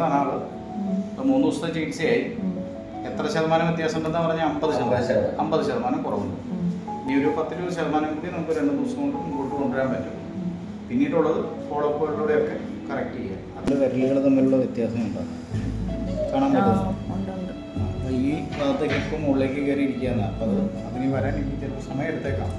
വന്നതാണ് ആള്. ഇപ്പം 3 ദിവസത്തെ ചികിത്സയായി. എത്ര ശതമാനം വ്യത്യാസം ഉണ്ടെന്ന് പറഞ്ഞാൽ 50% കുറവുണ്ട്. ഈ ഒരു 10-20% കൂടി നമുക്ക് 2 ദിവസം കൊണ്ട് മുമ്പോട്ട് കൊണ്ടുവരാൻ പറ്റും. പിന്നീടുള്ളത് ഫോളോ അപ്പുകളിലൂടെയൊക്കെ കറക്റ്റ് ചെയ്യാം. അതിൽ വിരലുകൾ തമ്മിലുള്ള വ്യത്യാസം ഉണ്ടാകും, കാണാൻ പറ്റും. അപ്പോൾ ഈ ഭാഗത്തേക്ക് ഇപ്പോൾ മുകളിലേക്ക് കയറി ഇരിക്കുകയാണ്. അപ്പോൾ അതിന് വരാൻ എനിക്ക് ചിലപ്പോൾ സമയം എടുത്തേക്കാം.